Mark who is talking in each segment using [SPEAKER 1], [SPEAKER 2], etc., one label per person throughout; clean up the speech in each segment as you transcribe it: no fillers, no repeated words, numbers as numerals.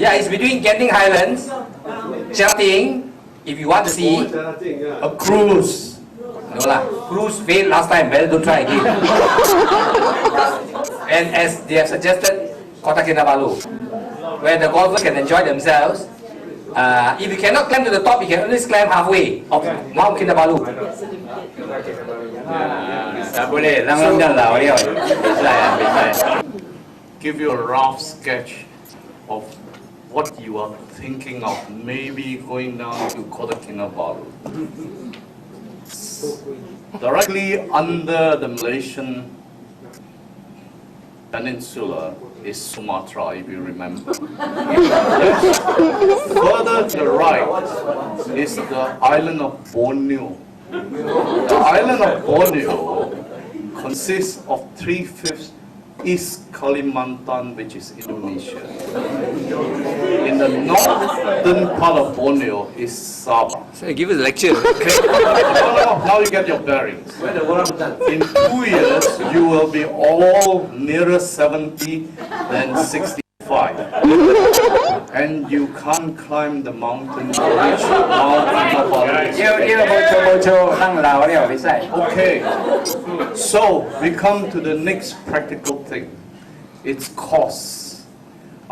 [SPEAKER 1] Yeah, it's between Genting Highlands, Genting, if you want to see, a cruise. No lah, cruise failed last time, better don't try again. And as they have suggested, Kota Kinabalu, where the golfers can enjoy themselves. If you cannot climb to the top, you can always climb halfway of Mount Kinabalu.
[SPEAKER 2] Tak boleh, lang lang lah.
[SPEAKER 3] Give you a rough sketch of what you are thinking of, maybe going down to Kota Kinabalu. Directly under the Malaysian peninsula is Sumatra, if you remember. Yes. Further to the right is the island of Borneo. The island of Borneo consists of 3/5 East Kalimantan, which is Indonesia. In the northern part of Borneo is Sabah.
[SPEAKER 1] So give us a lecture.
[SPEAKER 3] Okay. Now you get your bearings. In 2 years, you will be all nearer 70 than 65. And you can't climb the mountain to reach Mount Kinabalu. Okay, so we come to the next practical thing. It's costs.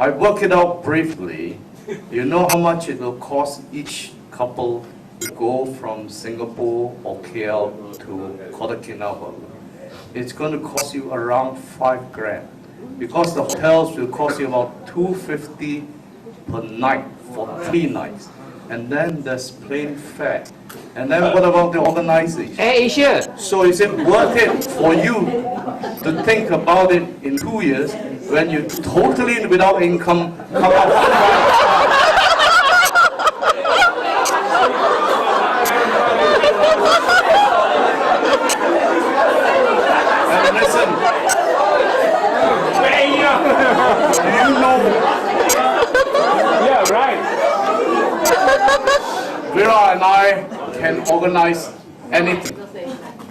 [SPEAKER 3] I work it out briefly. You know how much it will cost each couple to go from Singapore or KL to Kota Kinabalu. It's going to cost you around 5 grand. Because the hotels will cost you about 250 per night for 3 nights. And then there's plane fare. And then what about the organization?
[SPEAKER 1] Asia.
[SPEAKER 3] So is it worth it for you to think about it in 2 years when you totally without income come out? And listen, do you know?
[SPEAKER 2] Yeah, right.
[SPEAKER 3] Vera and I can organize anything.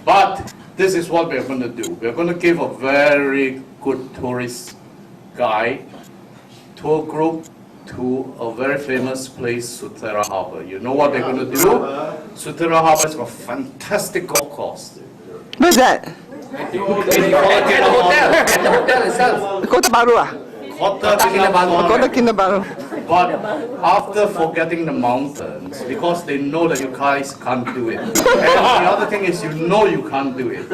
[SPEAKER 3] But this is what we're going to do. We're going to give a very good tourist guide, tour group to a very famous place, Sutera Harbor. You know what they're going to do? Sutera Harbor is a fantastic golf course.
[SPEAKER 4] Where's that?
[SPEAKER 1] At the hotel itself.
[SPEAKER 4] Kota Baru ah?
[SPEAKER 3] Kota Kinabalu.
[SPEAKER 4] Kota Kinabalu.
[SPEAKER 3] But after forgetting the mountains, because they know that you guys can't do it. And the other thing is you know you can't do it.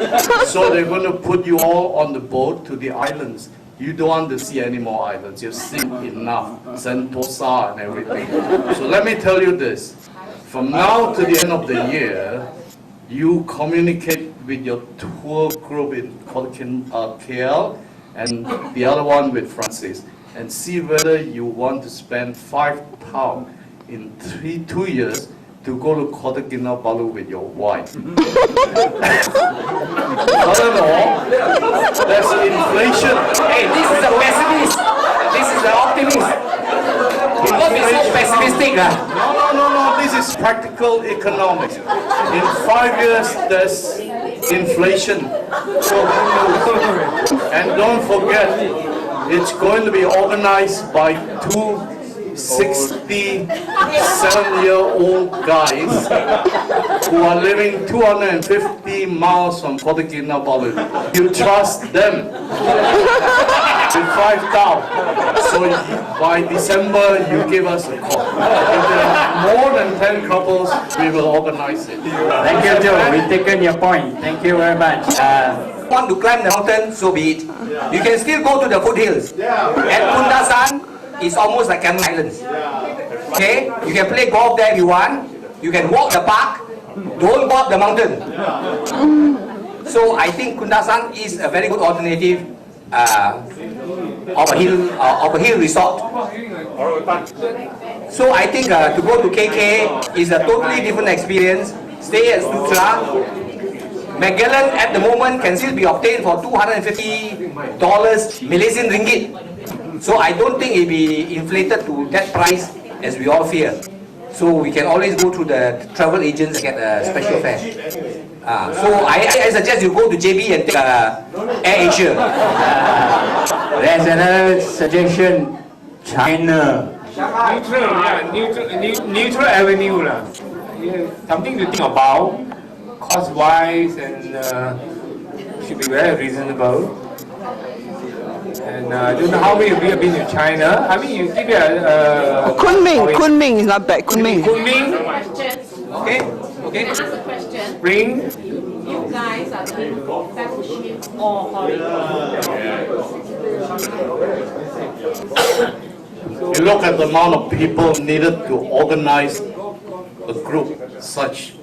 [SPEAKER 3] So they're going to put you all on the boat to the islands. You don't want to see any more islands. You've seen enough. Sentosa and everything. So let me tell you this. From now to the end of the year, you communicate with your tour group in KL and the other one with Francis, and see whether you want to spend 5,000 in 2 years to go to Kota Kinabalu with your wife. Furthermore, there's inflation.
[SPEAKER 1] Hey, this is a pessimist. This is an optimist. Don't be so pessimistic.
[SPEAKER 3] No, this is practical economics. In 5 years, there's inflation. So, and don't forget, it's going to be organized by 2 67-year-old guys who are living 250 miles from Kota Kinabalu. You trust them with 5,000. So by December, you give us a call. If there are more than 10 couples, we will organize it.
[SPEAKER 2] Thank you, Joe. We've taken your point. Thank you very much.
[SPEAKER 1] Want to climb the mountain, so be it. You can still go to the foothills. At Kundasan, it's almost like Cameron Islands. Okay? You can play golf there if you want. You can walk the park. Don't go up the mountain. So I think Kundasan is a very good alternative of a hill resort. So I think to go to KK is a totally different experience. Stay at Sutra. Magellan at the moment can still be obtained for $250 Malaysian ringgit. So I don't think it'll be inflated to that price as we all fear. So we can always go through the travel agents and get a special fare. So I suggest you go to JB and take Air Asia.
[SPEAKER 2] There's another suggestion. China.
[SPEAKER 4] Neutral avenue lah. Yeah, something to think about, cost-wise, and should be very reasonable. And I don't know how many of you have been to China. I mean, you give it a
[SPEAKER 5] Kunming is not bad. Kunming.
[SPEAKER 4] Kunming,
[SPEAKER 1] Okay, okay.
[SPEAKER 6] Ask a question.
[SPEAKER 4] Spring.
[SPEAKER 6] You guys are the fellowship or holiday?
[SPEAKER 3] You look at the amount of people needed to organize a group as such.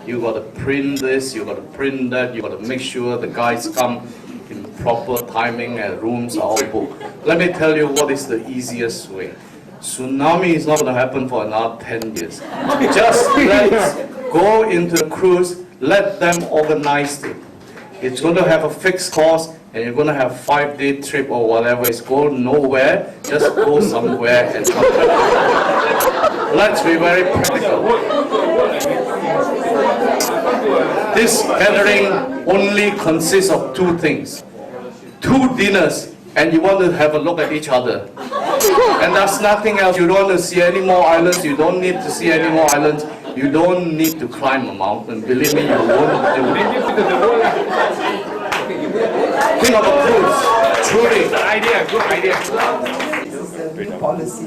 [SPEAKER 3] You got to print this, you got to print that, you got to make sure the guys come in proper timing and rooms are all booked. Let me tell you what is the easiest way. Tsunami is not going to happen for another 10 years. Just let's go into the cruise, let them organize it. It's going to have a fixed cost, and you're going to have 5-day trip or whatever. It's going nowhere. Just go somewhere and come back. Let's be very practical. This gathering only consists of 2 things. 2 dinners, and you want to have a look at each other. And that's nothing else. You don't want to see any more islands. You don't need to see any more islands. You don't need to climb a mountain. Believe me, you won't do it. Think of a cruise. Truly.
[SPEAKER 4] Good idea, good idea.
[SPEAKER 5] Policy.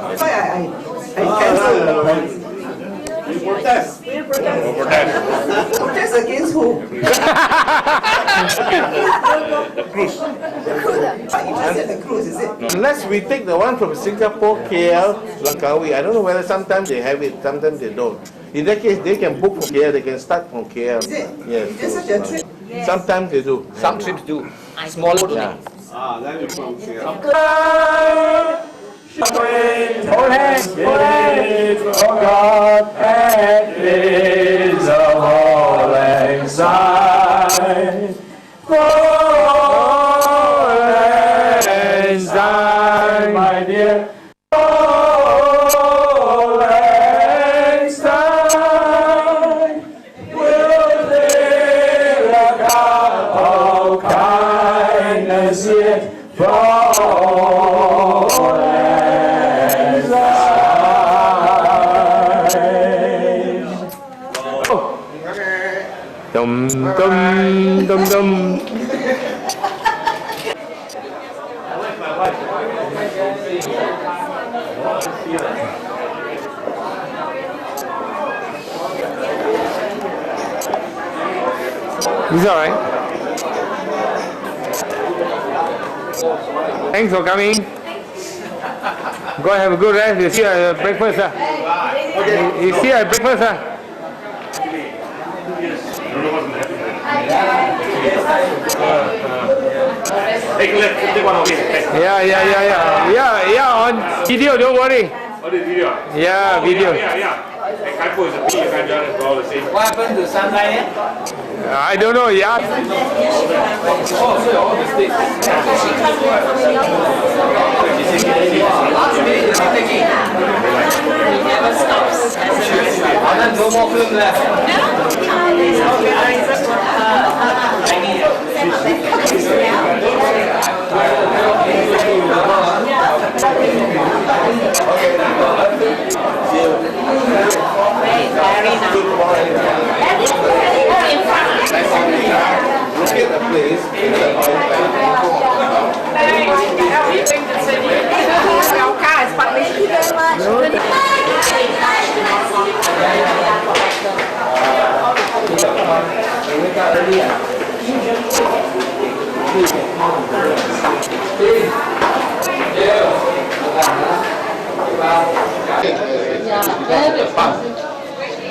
[SPEAKER 5] That's why I cancel the policy.
[SPEAKER 4] Protest.
[SPEAKER 5] Protest against who?
[SPEAKER 7] The cruise.
[SPEAKER 5] But you just said the cruise, is it?
[SPEAKER 7] Unless we take the one from Singapore, KL, Langkawi. I don't know whether sometimes they have it, sometimes they don't. In that case, they can book from KL, they can start from KL.
[SPEAKER 5] Is it?
[SPEAKER 7] Yes.
[SPEAKER 5] It's such a trip.
[SPEAKER 7] Sometimes they do.
[SPEAKER 1] Some trips do. Smaller
[SPEAKER 7] Yeah.
[SPEAKER 2] Hold hands, for God, and is a whole anxiety. Anxiety, my dear. Whole anxiety will live a God of kindness yet for dum dum dum dum. It's all right. Thanks for coming. Go and have a good rest. You see you at breakfast, sir. You see you at breakfast, sir. Yeah, on video, don't worry. Yeah, video.
[SPEAKER 1] What happened to Sunlight?
[SPEAKER 2] I don't know, yeah.
[SPEAKER 1] Last minute, you take it.
[SPEAKER 6] Never stops.
[SPEAKER 1] No more film left.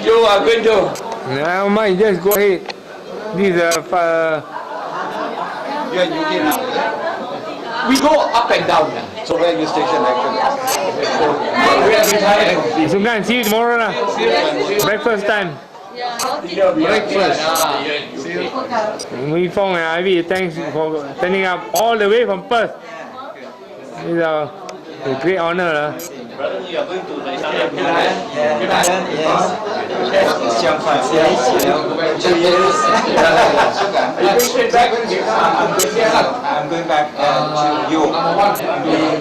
[SPEAKER 4] You are going to.
[SPEAKER 2] Never mind, just go ahead. This is
[SPEAKER 1] You're in UK now. We go up and down. So where you station actually?
[SPEAKER 2] Sungkan, see you tomorrow lah. Breakfast time.
[SPEAKER 1] Breakfast.
[SPEAKER 2] Wee Fong and Ivy, thanks for turning up all the way from Perth. It's a great honor.
[SPEAKER 8] I'm going back to Europe.